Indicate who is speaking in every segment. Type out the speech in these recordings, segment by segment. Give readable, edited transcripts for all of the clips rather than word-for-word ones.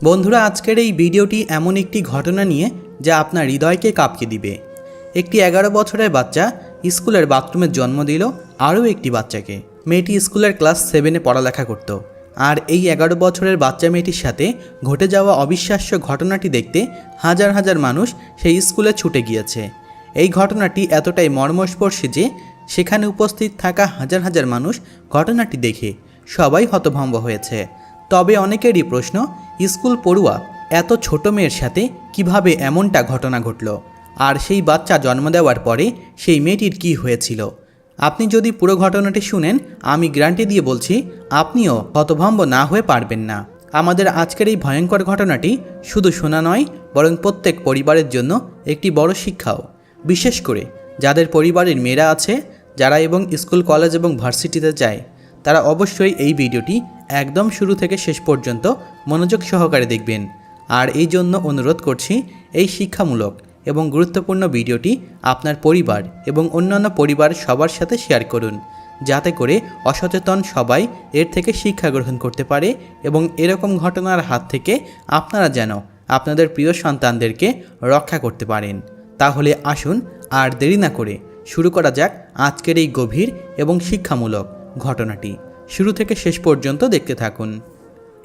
Speaker 1: বন্ধুরা, আজকের এই ভিডিওটি এমন একটি ঘটনা নিয়ে যা আপনার হৃদয়কে কাঁপিয়ে দিবে। একটি 11 বছরের বাচ্চা স্কুলের বাথরুমে জন্ম দিল আরও একটি বাচ্চাকে। মেয়েটি স্কুলের ক্লাস 7-এ পড়ালেখা করত, আর এই 11 বছরের বাচ্চা মেয়েটির সাথে ঘটে যাওয়া অবিশ্বাস্য ঘটনাটি দেখতে হাজার হাজার মানুষ সেই স্কুলে ছুটে গিয়েছে। এই ঘটনাটি এতটাই মর্মস্পর্শী যে সেখানে উপস্থিত থাকা হাজার হাজার মানুষ ঘটনাটি দেখে সবাই হতভম্ব হয়েছে। তবে অনেকেরই প্রশ্ন, স্কুল পড়ুয়া এত ছোট মেয়ের সাথে কিভাবে এমনটা ঘটনা ঘটল, আর সেই বাচ্চা জন্ম দেওয়ার পরে সেই মেয়েটির কি হয়েছিল। আপনি যদি পুরো ঘটনাটি শুনেন, আমি গ্যারান্টি দিয়ে বলছি আপনিও হতভম্ব না হয়ে পারবেন না। আমাদের আজকের এই ভয়ঙ্কর ঘটনাটি শুধু শোনা নয়, বরং প্রত্যেক পরিবারের জন্য একটি বড় শিক্ষাও। বিশেষ করে যাদের পরিবারের মেয়েরা আছে, যারা এবং স্কুল, কলেজ এবং ভার্সিটিতে যায়, তারা অবশ্যই এই ভিডিওটি একদম শুরু থেকে শেষ পর্যন্ত মনোযোগ সহকারে দেখবেন। আর এই জন্য অনুরোধ করছি, এই শিক্ষামূলক এবং গুরুত্বপূর্ণ ভিডিওটি আপনার পরিবার এবং অন্যান্য পরিবার সবার সাথে শেয়ার করুন, যাতে করে অসচেতন সবাই এর থেকে শিক্ষা গ্রহণ করতে পারে এবং এরকম ঘটনার হাত থেকে আপনারা যেন আপনাদের প্রিয় সন্তানদেরকে রক্ষা করতে পারেন। তাহলে আসুন আর দেরি না করে শুরু করা যাক আজকের এই গভীর এবং শিক্ষামূলক ঘটনাটি। শুরু থেকে শেষ পর্যন্ত দেখতে থাকুন।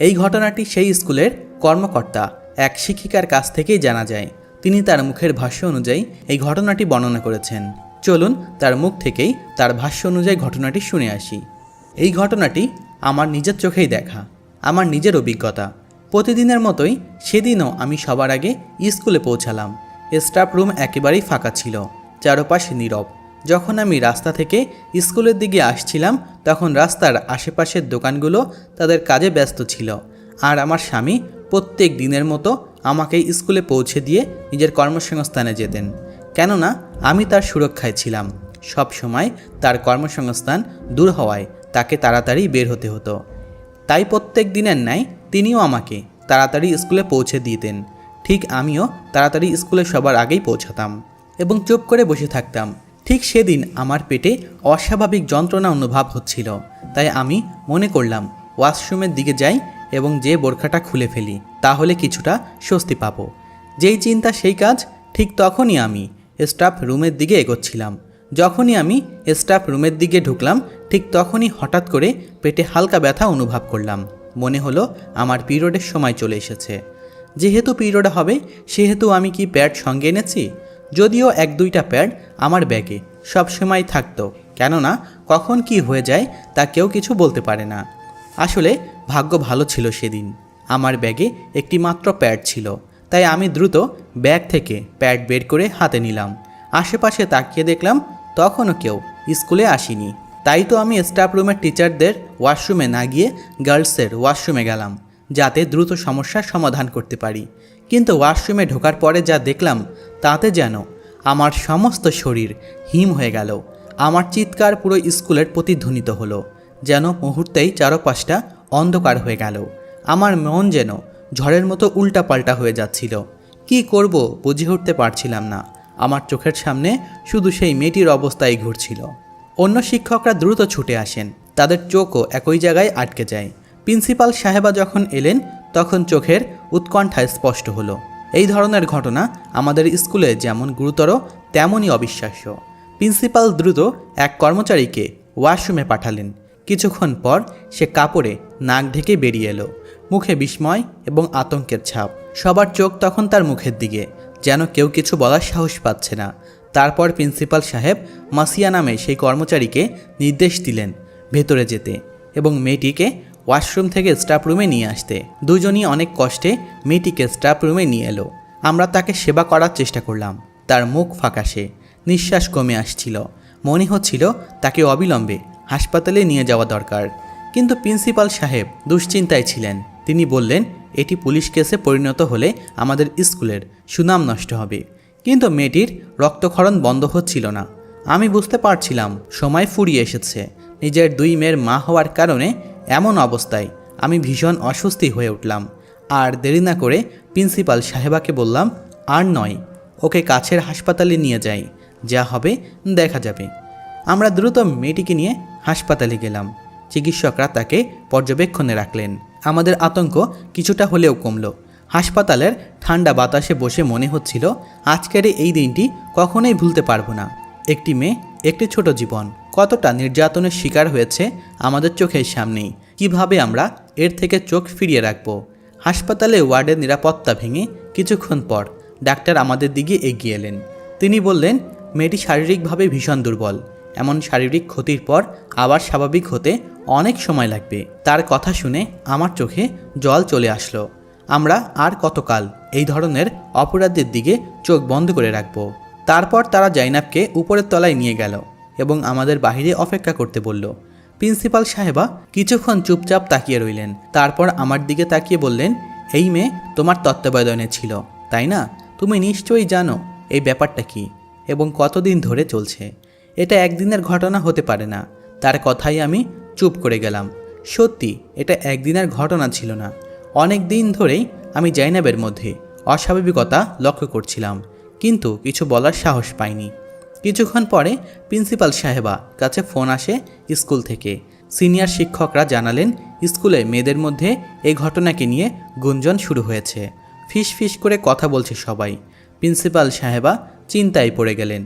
Speaker 1: এই ঘটনাটি সেই স্কুলের কর্মকর্তা এক শিক্ষিকার কাছ থেকেই জানা যায়। তিনি তার মুখের ভাষ্য অনুযায়ী এই ঘটনাটি বর্ণনা করেছেন। চলুন তার মুখ থেকেই তার ভাষ্য অনুযায়ী ঘটনাটি শুনে আসি। এই ঘটনাটি আমার নিজের চোখেই দেখা, আমার নিজের অভিজ্ঞতা। প্রতিদিনের মতোই সেদিনও আমি সবার আগে স্কুলে পৌঁছালাম। স্টাফ রুম একেবারেই ফাঁকা ছিল, চারপাশে নীরব। যখন আমি রাস্তা থেকে স্কুলের দিকে আসছিলাম, তখন রাস্তার আশেপাশের দোকানগুলো তাদের কাজে ব্যস্ত ছিল, আর আমার স্বামী প্রত্যেক দিনের মতো আমাকে স্কুলে পৌঁছে দিয়ে নিজের কর্মসংস্থানে যেতেন। কেননা আমি তার সুরক্ষায় ছিলাম। সব সময় তার কর্মসংস্থান দূর হওয়ায় তাকে তাড়াতাড়ি বের হতে হতো। তাই প্রত্যেক দিনের ন্যায় তিনিও আমাকে তাড়াতাড়ি স্কুলে পৌঁছে দিতেন। ঠিক আমিও তাড়াতাড়ি স্কুলে সবার আগেই পৌঁছাতাম এবং চুপ করে বসে থাকতাম। ঠিক সেদিন আমার পেটে অস্বাভাবিক যন্ত্রণা অনুভব হচ্ছিল, তাই আমি মনে করলাম ওয়াশরুমের দিকে যাই এবং যে বোরখাটা খুলে ফেলি, তাহলে কিছুটা স্বস্তি পাবো। যেই চিন্তা সেই কাজ। ঠিক তখনই আমি স্টাফ রুমের দিকে এগোচ্ছিলাম। যখনই আমি স্টাফ রুমের দিকে ঢুকলাম, ঠিক তখনই হঠাৎ করে পেটে হালকা ব্যথা অনুভব করলাম। মনে হলো আমার পিরিয়ডের সময় চলে এসেছে। যেহেতু পিরিয়ড হবে, সেহেতু আমি কি প্যাড সঙ্গে এনেছি? যদিও 1-2টা প্যাড আমার ব্যাগে সবসময় থাকতো, কেননা কখন কি হয়ে যায় তা কেউ কিছু বলতে পারে না। আসলে ভাগ্য ভালো ছিল, সেদিন আমার ব্যাগে একটি মাত্র প্যাড ছিল। তাই আমি দ্রুত ব্যাগ থেকে প্যাড বের করে হাতে নিলাম। আশেপাশে তাকিয়ে দেখলাম তখনও কেউ স্কুলে আসেনি। তাই তো আমি স্টাফ রুমের টিচারদের ওয়াশরুমে না গিয়ে গার্লসের ওয়াশরুমে গেলাম, যাতে দ্রুত সমস্যার সমাধান করতে পারি। কিন্তু ওয়াশরুমে ঢোকার পরে যা দেখলাম, তাতে যেন আমার সমস্ত শরীর হিম হয়ে গেল। আমার চিৎকার পুরো স্কুলের প্রতিধ্বনিত হলো, যেন মুহূর্তেই চারপাশটা অন্ধকার হয়ে গেল। আমার মন যেন ঝড়ের মতো উল্টাপাল্টা হয়ে যাচ্ছিল। কি করব বুঝে উঠতে পারছিলাম না। আমার চোখের সামনে শুধু সেই মেয়েটির অবস্থাই ঘুরছিল। অন্য শিক্ষকরা দ্রুত ছুটে আসেন, তাদের চোখও একই জায়গায় আটকে যায়। প্রিন্সিপাল সাহেবা যখন এলেন, তখন চোখের উৎকণ্ঠা স্পষ্ট হলো। এই ধরনের ঘটনা আমাদের স্কুলে যেমন গুরুতর, তেমনই অবিশ্বাস্য। প্রিন্সিপাল দ্রুত এক কর্মচারীকে ওয়াশরুমে পাঠালেন। কিছুক্ষণ পর সে কাপড়ে নাক ঢেকে বেরিয়ে এলো, মুখে বিস্ময় এবং আতঙ্কের ছাপ। সবার চোখ তখন তার মুখের দিকে, যেন কেউ কিছু বলার সাহস পাচ্ছে না। তারপর প্রিন্সিপাল সাহেব মাসিয়া নামে সেই কর্মচারীকে নির্দেশ দিলেন ভেতরে যেতে এবং মেয়েটিকে ওয়াশরুম থেকে স্টাফ রুমে নিয়ে আসতে। দুজনই অনেক কষ্টে মেয়েটিকে স্টাফ রুমে নিয়ে এলো। আমরা তাকে সেবা করার চেষ্টা করলাম। তার মুখ ফ্যাকাশে, নিঃশ্বাস কমে আসছিল। মনে হচ্ছিল তাকে অবিলম্বে হাসপাতালে নিয়ে যাওয়া দরকার। কিন্তু প্রিন্সিপাল সাহেব দুশ্চিন্তায় ছিলেন। তিনি বললেন, এটি পুলিশ কেসে পরিণত হলে আমাদের স্কুলের সুনাম নষ্ট হবে। কিন্তু মেয়েটির রক্তক্ষরণ বন্ধ হচ্ছিল না। আমি বুঝতে পারছিলাম সময় ফুরিয়ে এসেছে। নিজের 2 মেয়ের মা হওয়ার কারণে এমন অবস্থায় আমি ভীষণ অস্বস্তি হয়ে উঠলাম। আর দেরি না করে প্রিন্সিপাল সাহেবাকে বললাম, আর নয়, ওকে কাছের হাসপাতালে নিয়ে যাই, যা হবে দেখা যাবে। আমরা দ্রুত মেয়েটিকে নিয়ে হাসপাতালে গেলাম। চিকিৎসকরা তাকে পর্যবেক্ষণে রাখলেন। আমাদের আতঙ্ক কিছুটা হলেও কমল। হাসপাতালের ঠান্ডা বাতাসে বসে মনে হচ্ছিল আজকের এই দিনটি কখনোই ভুলতে পারবো না। একটি মেয়ে, একটি ছোট জীবন কতটা নির্যাতনের শিকার হয়েছে আমাদের চোখের সামনেই। কিভাবে আমরা এর থেকে চোখ ফিরিয়ে রাখবো? হাসপাতালে ওয়ার্ডের নিরাপত্তা ভেঙে কিছুক্ষণ পর ডাক্তার আমাদের দিকে এগিয়ে এলেন। তিনি বললেন, মেয়েটি শারীরিকভাবে ভীষণ দুর্বল। এমন শারীরিক ক্ষতির পর আবার স্বাভাবিক হতে অনেক সময় লাগবে। তার কথা শুনে আমার চোখে জল চলে আসলো। আমরা আর কতকাল এই ধরনের অপরাধের দিকে চোখ বন্ধ করে রাখব? তারপর তারা জাইনাবকে উপরের তলায় নিয়ে গেল এবং আমাদের বাহিরে অপেক্ষা করতে বলল। প্রিন্সিপাল সাহেবা কিছুক্ষণ চুপচাপ তাকিয়ে রইলেন। তারপর আমার দিকে তাকিয়ে বললেন, এই মেয়ে তোমার তত্ত্বাবধানে ছিল, তাই না? তুমি নিশ্চয়ই জানো এই ব্যাপারটা কি এবং কতদিন ধরে চলছে। এটা একদিনের ঘটনা হতে পারে না। তার কথাই আমি চুপ করে গেলাম। সত্যি এটা একদিনের ঘটনা ছিল না। অনেক দিন ধরেই আমি জাইনাবের মধ্যে অস্বাভাবিকতা লক্ষ্য করছিলাম, কিন্তু কিছু বলার সাহস পাইনি। কিছুক্ষণ পরে প্রিন্সিপাল সাহেবা কাছে ফোন আসে স্কুল থেকে। সিনিয়র শিক্ষকরা জানালেন, স্কুলে মেয়েদের মধ্যে এই ঘটনাকে নিয়ে গুঞ্জন শুরু হয়েছে। ফিস ফিস করে কথা বলছে সবাই। প্রিন্সিপাল সাহেবা চিন্তায় পড়ে গেলেন,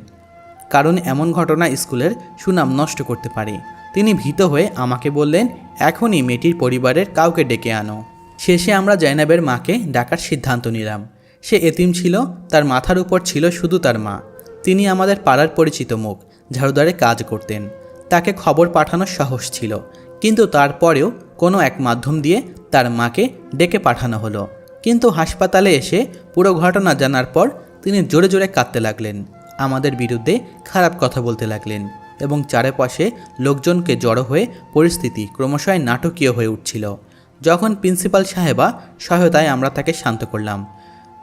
Speaker 1: কারণ এমন ঘটনা স্কুলের সুনাম নষ্ট করতে পারে। তিনি ভীত হয়ে আমাকে বললেন, এখনই মেয়েটির পরিবারের কাউকে ডেকে আনো। শেষে আমরা জাইনাবের মাকে ডাকার সিদ্ধান্ত নিলাম। সে এতিম ছিল, তার মাথার উপর ছিল শুধু তার মা। তিনি আমাদের পাড়ার পরিচিত মুখ, ঝাড়ুদারে কাজ করতেন। তাকে খবর পাঠানোর সাহস ছিল, কিন্তু তারপরেও কোনো এক মাধ্যম দিয়ে তার মাকে ডেকে পাঠানো হলো। কিন্তু হাসপাতালে এসে পুরো ঘটনা জানার পর তিনি জোরে জোরে কাঁদতে লাগলেন, আমাদের বিরুদ্ধে খারাপ কথা বলতে লাগলেন এবং চারপাশে লোকজনকে জড়ো হয়ে পরিস্থিতি ক্রমশই নাটকীয় হয়ে উঠছিল। যখন প্রিন্সিপাল সাহেবা সহায়তায় আমরা তাকে শান্ত করলাম,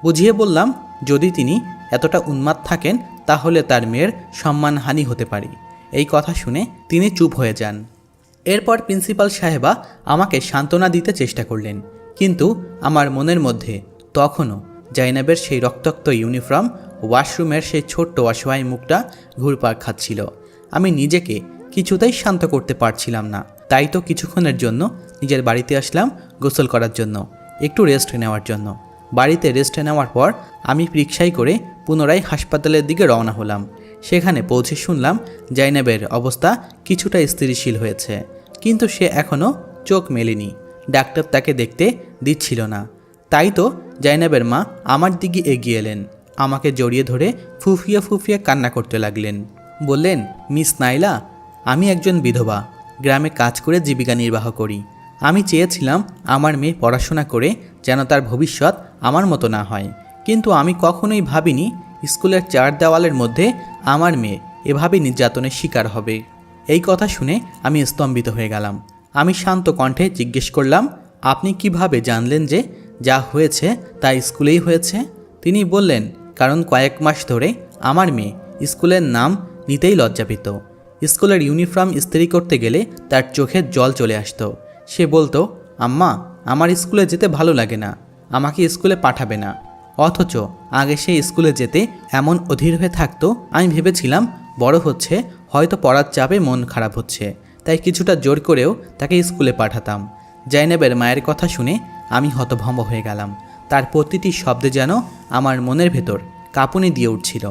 Speaker 1: বুঝিয়ে বললাম, যদি তিনি এতটা উন্মাদ থাকেন তাহলে তার মেয়ের সম্মানহানি হতে পারে। এই কথা শুনে তিনি চুপ হয়ে যান। এরপর প্রিন্সিপাল সাহেবা আমাকে সান্ত্বনা দিতে চেষ্টা করলেন, কিন্তু আমার মনের মধ্যে তখনও জাইনাবের সেই রক্তাক্ত ইউনিফর্ম, ওয়াশরুমের সেই ছোট্ট অসহায় মুখটা ঘুরপাক খাচ্ছিল। আমি নিজেকে কিছুতেই শান্ত করতে পারছিলাম না। তাই তো কিছুক্ষণের জন্য নিজের বাড়িতে আসলাম গোসল করার জন্য, একটু রেস্ট নেওয়ার জন্য। বাড়িতে রেস্ট নেওয়ার পর আমি রিকশায় করে পুনরায় হাসপাতালের দিকে রওনা হলাম। সেখানে পৌঁছে শুনলাম জাইনাবের অবস্থা কিছুটা স্থিতিশীল হয়েছে, কিন্তু সে এখনও চোখ মেলেনি। ডাক্তার তাকে দেখতে দিচ্ছিল না। তাই তো জাইনাবের মা আমার দিকে এগিয়ে এলেন, আমাকে জড়িয়ে ধরে ফুফিয়ে ফুফিয়ে কান্না করতে লাগলেন। বললেন, মিস নাইলা, আমি একজন বিধবা, গ্রামে কাজ করে জীবিকা নির্বাহ করি। আমি চেয়েছিলাম আমার মেয়ে পড়াশোনা করে যেন তার ভবিষ্যৎ আমার মতো না হয়, কিন্তু আমি কখনোই ভাবিনি স্কুলের চার দেওয়ালের মধ্যে আমার মেয়ে এভাবে নির্যাতনের শিকার হবে। এই কথা শুনে আমি স্তম্ভিত হয়ে গেলাম। আমি শান্ত কণ্ঠে জিজ্ঞেস করলাম, আপনি কিভাবে জানলেন যে যা হয়েছে তা স্কুলেই হয়েছে? তিনি বললেন, কারণ কয়েক মাস ধরে আমার মেয়ে স্কুলের নাম নিতেই লজ্জা পেত। স্কুলের ইউনিফর্ম ইস্ত্রি করতে গেলে তার চোখে জল চলে আসতো। সে বলতো, আম্মা, আমার স্কুলে যেতে ভালো লাগে না, আমাকে স্কুলে পাঠাবে না। অথচ আগে সে স্কুলে যেতে এমন অধীর হয়ে থাকতো, আমি ভেবেছিলাম বড় হচ্ছে, হয়তো পড়ার চাপে মন খারাপ হচ্ছে, তাই কিছুটা জোর করেও তাকে স্কুলে পাঠাতাম। জাইনাবের মায়ের কথা শুনে আমি হতভম্ব হয়ে গেলাম। তার প্রতিটি শব্দে যেন আমার মনের ভেতর কাঁপুনি দিয়ে উঠছিল।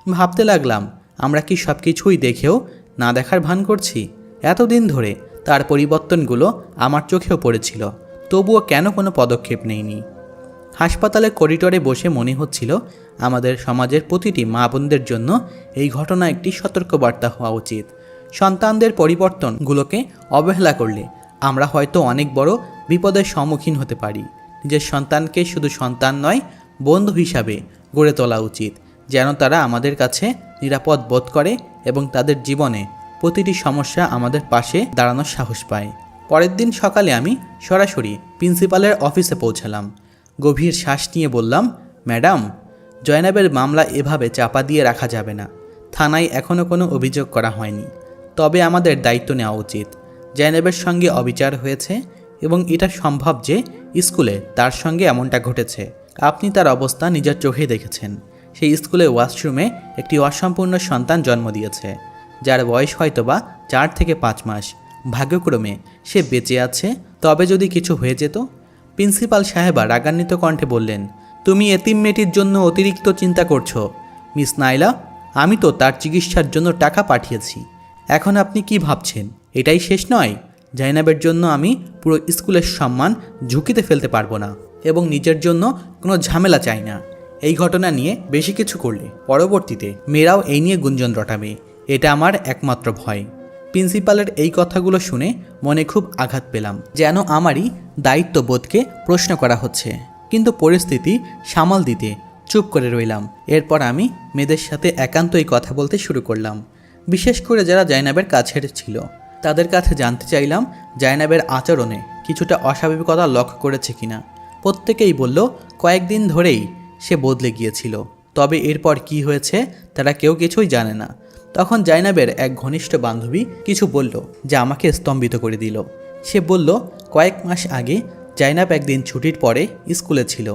Speaker 1: ভাবতে লাগলাম, আমরা কি সব কিছুই দেখেও না দেখার ভান করছি? এতদিন ধরে তার পরিবর্তনগুলো আমার চোখেও পড়েছিল, তবুও কেন কোনো পদক্ষেপ নেইনি? হাসপাতালের করিডোরে বসে মনে হচ্ছিল আমাদের সমাজের প্রতিটি মা বোনদের জন্য এই ঘটনা একটি সতর্কবার্তা হওয়া উচিত। সন্তানদের পরিবর্তনগুলোকে অবহেলা করলে আমরা হয়তো অনেক বড় বিপদের সম্মুখীন হতে পারি। নিজের সন্তানকে শুধু সন্তান নয়, বন্ধু হিসাবে গড়ে তোলা উচিত, যেন তারা আমাদের কাছে নিরাপদ বোধ করে এবং তাদের জীবনে প্রতিটি সমস্যা আমাদের পাশে দাঁড়ানোর সাহস পায়। পরের দিন সকালে আমি সরাসরি প্রিন্সিপালের অফিসে পৌঁছালাম। গভীর শ্বাস নিয়ে বললাম, ম্যাডাম, জয়নাবের মামলা এভাবে চাপা দিয়ে রাখা যাবে না। থানায় এখনও কোনো অভিযোগ করা হয়নি, তবে আমাদের দায়িত্ব নেওয়া উচিত। জয়নাবের সঙ্গে অবিচার হয়েছে এবং এটা সম্ভব যে স্কুলে তার সঙ্গে এমনটা ঘটেছে। আপনি তার অবস্থা নিজের চোখে দেখেছেন। সেই স্কুলে ওয়াশরুমে একটি অসম্পূর্ণ সন্তান জন্ম দিয়েছে, যার বয়স হয়তোবা 4 থেকে 5 মাস। ভাগ্যক্রমে সে বেঁচে আছে, তবে যদি কিছু হয়ে যেত? প্রিন্সিপাল সাহেবা রাগান্বিত কণ্ঠে বললেন, তুমি এতিম মেয়েটির জন্য অতিরিক্ত চিন্তা করছো। মিস নাইলা, আমি তো তার চিকিৎসার জন্য টাকা পাঠিয়েছি। এখন আপনি কি ভাবছেন এটাই শেষ নয়? জাইনাবের জন্য আমি পুরো স্কুলের সম্মান ঝুঁকিতে ফেলতে পারবো না এবং নিজের জন্য কোনো ঝামেলা চাই না। এই ঘটনা নিয়ে বেশি কিছু করলে পরবর্তীতে মেয়েরাও এই নিয়ে গুঞ্জন রটাবে, এটা আমার একমাত্র ভয়। প্রিন্সিপালের এই কথাগুলো শুনে মনে খুব আঘাত পেলাম, যেন আমারই দায়িত্ববোধকে প্রশ্ন করা হচ্ছে। কিন্তু পরিস্থিতি সামাল দিতে চুপ করে রইলাম। এরপর আমি মেয়েদের সাথে একান্তই কথা বলতে শুরু করলাম, বিশেষ করে যারা জাইনাবের কাছের ছিল। তাদের কাছে জানতে চাইলাম জাইনাবের আচরণে কিছুটা অস্বাভাবিকতা লক্ষ্য করেছে কিনা। প্রত্যেকেই বলল কয়েকদিন ধরেই সে বদলে গিয়েছিল, তবে এরপর কি হয়েছে তারা কেউ কিছুই জানে না। তখন জাইনাবের এক ঘনিষ্ঠ বান্ধবী কিছু বলল যা আমাকে স্তম্ভিত করে দিল। সে বলল কয়েক মাস আগে জাইনাব একদিন ছুটির পরে স্কুলে ছিল।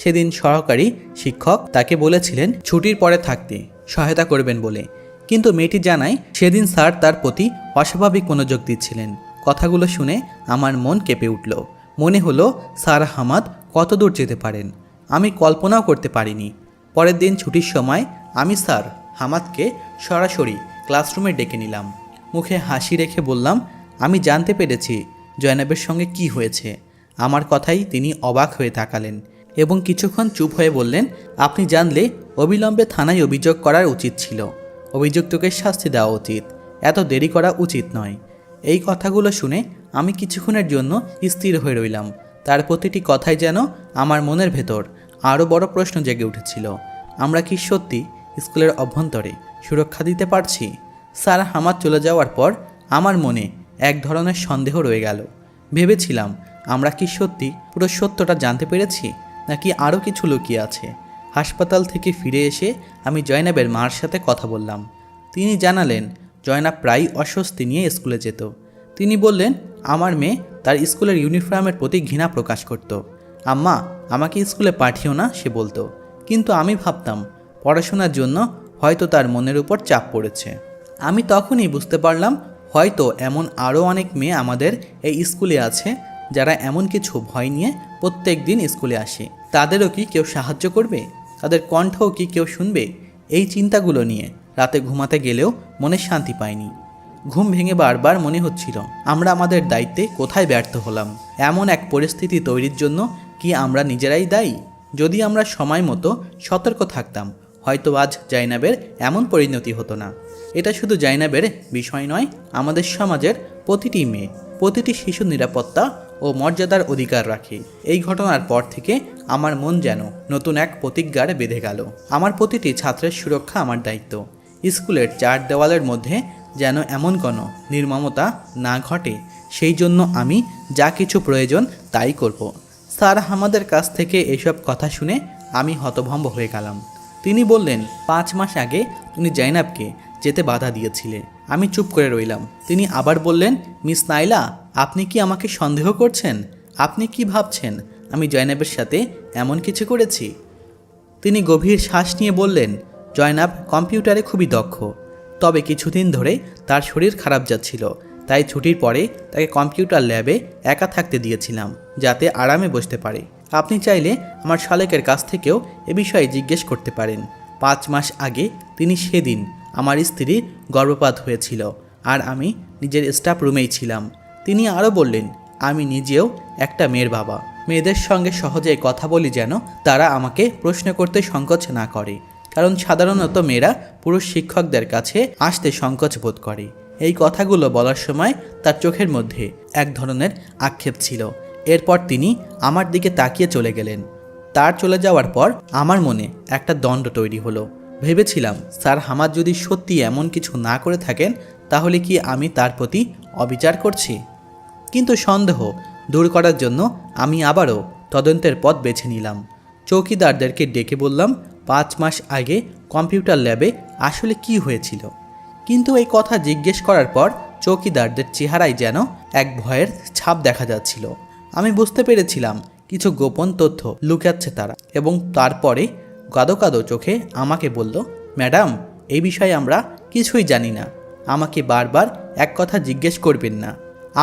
Speaker 1: সেদিন সহকারী শিক্ষক তাকে বলেছিলেন ছুটির পরে থাকতে সহায়তা করবেন বলে, কিন্তু মেয়েটি জানায় সেদিন স্যার তার প্রতি অস্বাভাবিক মনোযোগ দিচ্ছিলেন। কথাগুলো শুনে আমার মন কেঁপে উঠল। মনে হলো স্যার হামাদ কত দূর যেতে পারেন আমি কল্পনাও করতে পারিনি। পরের দিন ছুটির সময় আমি স্যার হামাদকে সরাসরি ক্লাসরুমে ডেকে নিলাম। মুখে হাসি রেখে বললাম, আমি জানতে পেরেছি জয়নাবের সঙ্গে কি হয়েছে। আমার কথাই তিনি অবাক হয়ে তাকালেন এবং কিছুক্ষণ চুপ হয়ে বললেন, আপনি জানলে অবিলম্বে থানায় অভিযোগ করার উচিত ছিল। অভিযুক্তকে শাস্তি দেওয়া উচিত, এত দেরি করা উচিত নয়। এই কথাগুলো শুনে আমি কিছুক্ষণের জন্য স্থির হয়ে রইলাম। তার প্রতিটি কথাই যেন আমার মনের ভেতর আরও বড় প্রশ্ন জেগে উঠেছিল। আমরা কি সত্যি স্কুলের অভ্যন্তরে সুরক্ষা দিতে পারছি? স্যার হামাদ চলে যাওয়ার পর আমার মনে এক ধরনের সন্দেহ রয়ে গেল। ভেবেছিলাম আমরা কি সত্যি পুরো সত্যটা জানতে পেরেছি, নাকি আরও কিছু লুকিয়ে আছে। হাসপাতাল থেকে ফিরে এসে আমি জয়নাবের মার সাথে কথা বললাম। তিনি জানালেন জয়নাব প্রায় অস্বস্তি নিয়ে স্কুলে যেত। তিনি বললেন আমার মেয়ে তার স্কুলের ইউনিফর্মের প্রতি ঘৃণা প্রকাশ করত। আম্মা, আমাকে স্কুলে পাঠিও না, সে বলতো। কিন্তু আমি ভাবতাম পড়াশোনার জন্য হয়তো তার মনের উপর চাপ পড়েছে। আমি তখনই বুঝতে পারলাম হয়তো এমন আরও অনেক মেয়ে আমাদের এই স্কুলে আছে যারা এমন কিছু ভয় নিয়ে প্রত্যেক দিন স্কুলে আসে। তাদেরও কি কেউ সাহায্য করবে? তাদের কণ্ঠও কি কেউ শুনবে? এই চিন্তাগুলো নিয়ে রাতে ঘুমাতে গেলেও মনে শান্তি পাইনি। ঘুম ভেঙে বারবার মনে হচ্ছিল আমরা আমাদের দায়িত্বে কোথায় ব্যর্থ হলাম। এমন এক পরিস্থিতি তৈরির জন্য কি আমরা নিজেরাই দায়ী? যদি আমরা সময় মতো সতর্ক থাকতাম হয়তো আজ জাইনাবের এমন পরিণতি হতো না। এটা শুধু জাইনাবের বিষয় নয়, আমাদের সমাজের প্রতিটি মেয়ে, প্রতিটি শিশুর নিরাপত্তা ও মর্যাদার অধিকার রাখে। এই ঘটনার পর থেকে আমার মন যেন নতুন এক প্রতিজ্ঞার বেঁধে গেল। আমার প্রতিটি ছাত্রের সুরক্ষা আমার দায়িত্ব। স্কুলের চার দেওয়ালের মধ্যে যেন এমন কোনো নির্মমতা না ঘটে, সেই জন্য আমি যা কিছু প্রয়োজন তাই করব। স্যার আমাদের কাছ থেকে এসব কথা শুনে আমি হতভম্ব হয়ে গেলাম। তিনি বললেন 5 মাস আগে তুমি জাইনাবকে যেতে বাধা দিয়েছিলে। আমি চুপ করে রইলাম। তিনি আবার বললেন, মিস নাইলা, আপনি কি আমাকে সন্দেহ করছেন? আপনি কি ভাবছেন আমি জয়নাবের সাথে এমন কিছু করেছি? তিনি গভীর শ্বাস নিয়ে বললেন, জয়নাব কম্পিউটারে খুবই দক্ষ, তবে কিছুদিন ধরে তার শরীর খারাপ যাচ্ছিল, তাই ছুটির পরে তাকে কম্পিউটার ল্যাবে একা থাকতে দিয়েছিলাম যাতে আরামে বসতে পারে। আপনি চাইলে আমার শালেকের কাছ থেকেও এ বিষয়ে জিজ্ঞেস করতে পারেন। 5 মাস আগে তিনি সেদিন আমার স্ত্রীর গর্ভপাত হয়েছিল আর আমি নিজের স্টাফ রুমেই ছিলাম। তিনি আরও বললেন, আমি নিজেও একটা মেয়ের বাবা। মেয়েদের সঙ্গে সহজে কথা বলি যেন তারা আমাকে প্রশ্ন করতে সংকোচ না করে, কারণ সাধারণত মেয়েরা পুরুষ শিক্ষকদের কাছে আসতে সংকোচ বোধ করে। এই কথাগুলো বলার সময় তার চোখের মধ্যে এক ধরনের আক্ষেপ ছিল। এরপর তিনি আমার দিকে তাকিয়ে চলে গেলেন। তার চলে যাওয়ার পর আমার মনে একটা দ্বন্দ্ব তৈরি হলো। ভেবেছিলাম স্যার হামাদ যদি সত্যি এমন কিছু না করে থাকেন তাহলে কি আমি তার প্রতি অবিচার করছি? কিন্তু সন্দেহ দূর করার জন্য আমি আবারও তদন্তের পথ বেছে নিলাম। চৌকিদারদেরকে ডেকে বললাম 5 মাস আগে কম্পিউটার ল্যাবে আসলে কি হয়েছিল। কিন্তু এই কথা জিজ্ঞেস করার পর চৌকিদারদের চেহারায় যেন এক ভয়ের ছাপ দেখা যাচ্ছিল। আমি বুঝতে পেরেছিলাম কিছু গোপন তথ্য লুকাচ্ছে তারা, এবং তারপরে কাঁদো কাঁদো চোখে আমাকে বলল, ম্যাডাম, এই বিষয়ে আমরা কিছুই জানি না, আমাকে বারবার এক কথা জিজ্ঞেস করবেন না।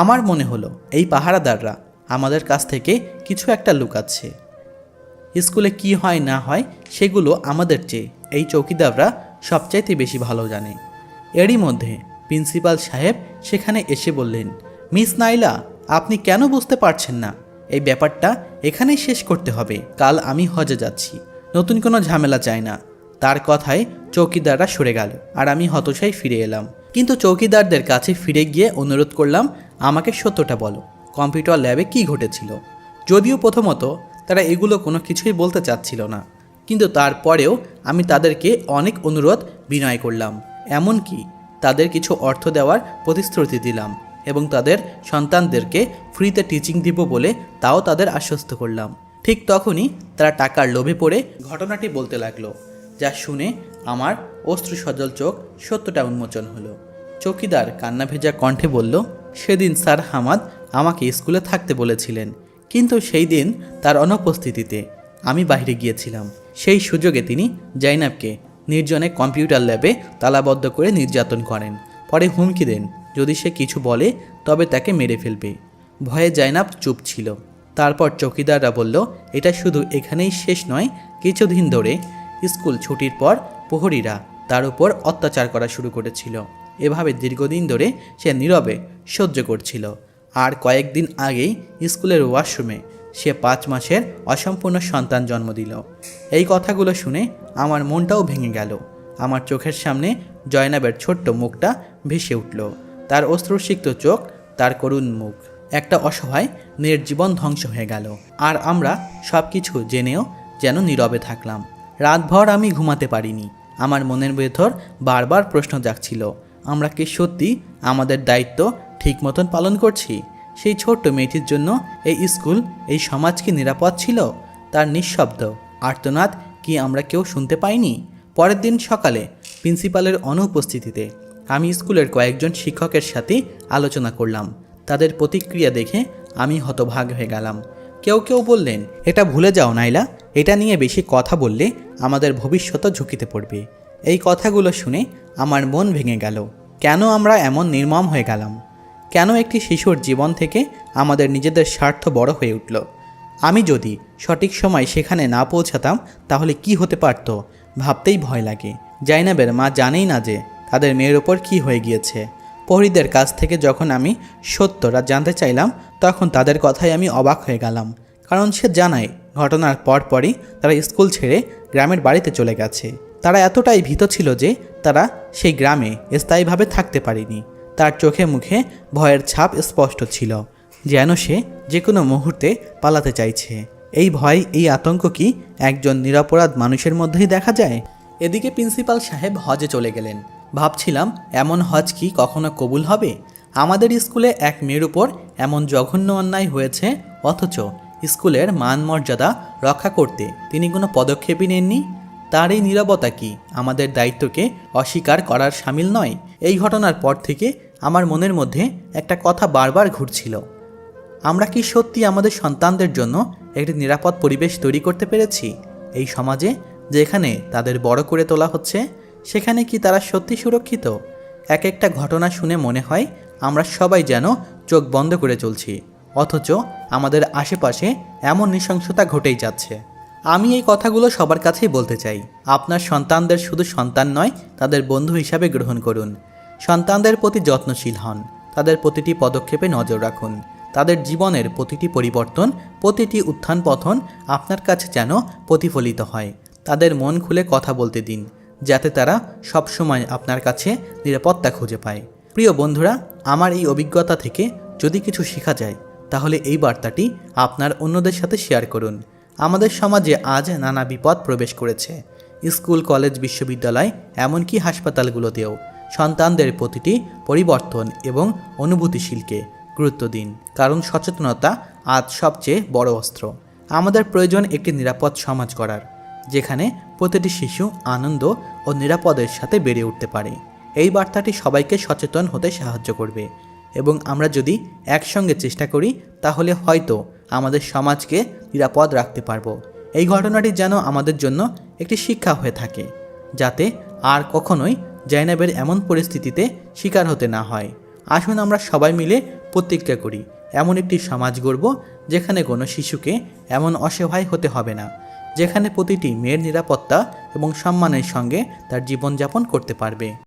Speaker 1: আমার মনে হলো এই পাহারাদাররা আমাদের কাছ থেকে কিছু একটা লুকাচ্ছে। স্কুলে কি হয় না হয় সেগুলো আমাদের চেয়ে এই চৌকিদাররা সবচাইতে বেশি ভালো জানে। এরই মধ্যে প্রিন্সিপাল সাহেব সেখানে এসে বললেন, মিস নাইলা, আপনি কেন বুঝতে পারছেন না? এই ব্যাপারটা এখানেই শেষ করতে হবে। কাল আমি হজে যাচ্ছি, নতুন কোনো ঝামেলা চাই না। তার কথায় চৌকিদাররা সরে গেল আর আমি হতাশায় ফিরে এলাম। কিন্তু চৌকিদারদের কাছে ফিরে গিয়ে অনুরোধ করলাম, আমাকে সত্যটা বলো, কম্পিউটার ল্যাবে কি ঘটেছিল। যদিও প্রথমত তারা এগুলো কোনো কিছুই বলতে চাচ্ছিল না, কিন্তু তারপরেও আমি তাদেরকে অনেক অনুরোধ বিনয় করলাম। এমনকি তাদের কিছু অর্থ দেওয়ার প্রতিশ্রুতি দিলাম এবং তাদের সন্তানদেরকে ফ্রিতে টিচিং দিব বলে তাও তাদের আশ্বস্ত করলাম। ঠিক তখনই তারা টাকার লোভে পড়ে ঘটনাটি বলতে লাগলো, যা শুনে আমার অশ্রু সজল চোখ সত্যটা উন্মোচন হলো। চৌকিদার কান্না ভেজা কণ্ঠে বলল, সেদিন স্যার হামাদ আমাকে স্কুলে থাকতে বলেছিলেন, কিন্তু সেই দিন তার অনুপস্থিতিতে আমি বাইরে গিয়েছিলাম। সেই সুযোগে তিনি জাইনাবকে নির্জনে কম্পিউটার ল্যাবে তালাবদ্ধ করে নির্যাতন করেন। পরে হুমকি দেন, যদি সে কিছু বলে তবে তাকে মেরে ফেলবে। ভয়ে জাইনাব চুপ ছিল। তারপর চৌকিদাররা বলল, এটা শুধু এখানেই শেষ নয়, কিছুদিন ধরে স্কুল ছুটির পর প্রহরীরা তার উপর অত্যাচার করা শুরু করেছিল। এভাবে দীর্ঘদিন ধরে সে নীরবে সহ্য করছিল। আর কয়েকদিন আগেই স্কুলের ওয়াশরুমে সে 5 মাসের অসম্পূর্ণ সন্তান জন্ম দিল। এই কথাগুলো শুনে আমার মনটাও ভেঙে গেল। আমার চোখের সামনে জয়নাবের ছোট্ট মুখটা ভেসে উঠল, তার অশ্রুসিক্ত চোখ, তার করুণ মুখ। একটা অসহায় মেয়ের জীবন ধ্বংস হয়ে গেল। আর আমরা সব কিছু জেনেও যেন নীরবে থাকলাম। রাতভর আমি ঘুমাতে পারিনি। আমার মনের ভেতর বারবার প্রশ্ন জাগছিল, আমরা কি সত্যি আমাদের দায়িত্ব ঠিক মতন পালন করছি? সেই ছোট্ট মেয়েটির জন্য এই স্কুল, এই সমাজ কি নিরাপদ ছিল? তার নিঃশব্দ আর্তনাদ কি আমরা কেউ শুনতে পাইনি? পরের দিন সকালে প্রিন্সিপালের অনুপস্থিতিতে আমি স্কুলের কয়েকজন শিক্ষকের সাথে আলোচনা করলাম। তাদের প্রতিক্রিয়া দেখে আমি হতভাগ হয়ে গেলাম। কেউ কেউ বললেন, এটা ভুলে যাও নাইলা, এটা নিয়ে বেশি কথা বললে আমাদের ভবিষ্যৎ ঝুঁকিতে পড়বে। এই কথাগুলো শুনে আমার মন ভেঙে গেল। কেন আমরা এমন নির্মম হয়ে গেলাম? কেন একটি শিশুর জীবন থেকে আমাদের নিজেদের স্বার্থ বড় হয়ে উঠল? আমি যদি সঠিক সময় সেখানে না পৌঁছাতাম তাহলে কি হতে পারত ভাবতেই ভয় লাগে। জাইনাবের মা জানেই না যে তাদের মেয়ের ওপর কি হয়ে গিয়েছে। প্রহরীদের কাছ থেকে যখন আমি সত্যটা জানতে চাইলাম তখন তাদের কথায় আমি অবাক হয়ে গেলাম, কারণ সে জানায় ঘটনার পরপরই তারা স্কুল ছেড়ে গ্রামের বাড়িতে চলে গেছে। তারা এতটাই ভীত ছিল যে তারা সেই গ্রামে স্থায়ীভাবে থাকতে পারেনি। তার চোখে মুখে ভয়ের ছাপ স্পষ্ট ছিল, যেন সে যে কোনো মুহূর্তে পালাতে চাইছে। এই ভয়, এই আতঙ্ক কি একজন নিরপরাধ মানুষের মধ্যেই দেখা যায়? এদিকে প্রিন্সিপাল সাহেব হজে চলে গেলেন। ভাবছিলাম, এমন হজ কি কখনো কবুল হবে? আমাদের স্কুলে এক মেয়ের উপর এমন জঘন্য অন্যায় হয়েছে, অথচ স্কুলের মান মর্যাদা রক্ষা করতে তিনি কোনো পদক্ষেপই নেননি। তার এই নীরবতা কি আমাদের দায়িত্বকে অস্বীকার করার শামিল নয়? এই ঘটনার পর থেকে আমার মনের মধ্যে একটা কথা বারবার ঘুরছিল, আমরা কি সত্যি আমাদের সন্তানদের জন্য একটি নিরাপদ পরিবেশ তৈরি করতে পেরেছি? এই সমাজে যেখানে তাদের বড় করে তোলা হচ্ছে, সেখানে কি তারা সত্যি সুরক্ষিত? এক একটা ঘটনা শুনে মনে হয় আমরা সবাই যেন চোখ বন্ধ করে চলছি, অথচ আমাদের আশেপাশে এমন নৃশংসতা ঘটেই যাচ্ছে। আমি এই কথাগুলো সবার কাছেই বলতে চাই। আপনার সন্তানদের শুধু সন্তান নয়, তাদের বন্ধু হিসাবে গ্রহণ করুন। সন্তানদের প্রতি যত্নশীল হন, তাদের প্রতিটি পদক্ষেপে নজর রাখুন। তাদের জীবনের প্রতিটি পরিবর্তন, প্রতিটি উত্থান পতন আপনার কাছে যেন প্রতিফলিত হয়। তাদের মন খুলে কথা বলতে দিন, যাতে তারা সবসময় আপনার কাছে নিরাপত্তা খুঁজে পায়। প্রিয় বন্ধুরা, আমার এই অভিজ্ঞতা থেকে যদি কিছু শেখা যায় তাহলে এই বার্তাটি আপনার অন্যদের সাথে শেয়ার করুন। আমাদের সমাজে আজ নানা বিপদ প্রবেশ করেছে। স্কুল, কলেজ, বিশ্ববিদ্যালয়, এমনকি হাসপাতালগুলোতেও সন্তানদের প্রতিটি পরিবর্তন এবং অনুভূতিশীলকে গুরুত্ব দিন, কারণ সচেতনতা আজ সবচেয়ে বড় অস্ত্র। আমাদের প্রয়োজন একটি নিরাপদ সমাজ গড়ার, যেখানে প্রতিটি শিশু আনন্দ ও নিরাপদের সাথে বেড়ে উঠতে পারে। এই বার্তাটি সবাইকে সচেতন হতে সাহায্য করবে এবং আমরা যদি একসঙ্গে চেষ্টা করি তাহলে হয়তো আমাদের সমাজকে নিরাপদ রাখতে পারবো। এই ঘটনাটি যেন আমাদের জন্য একটি শিক্ষা হয়ে থাকে, যাতে আর কখনোই জাইনাবের এমন পরিস্থিতিতে শিকার হতে না হয়। আসুন আমরা সবাই মিলে প্রতিজ্ঞা করি এমন একটি সমাজ গড়ব যেখানে কোনো শিশুকে এমন অসহায় হতে হবে না, যেখানে প্রতিটি মেয়ের নিরাপত্তা এবং সম্মানের সঙ্গে তার জীবনযাপন করতে পারবে।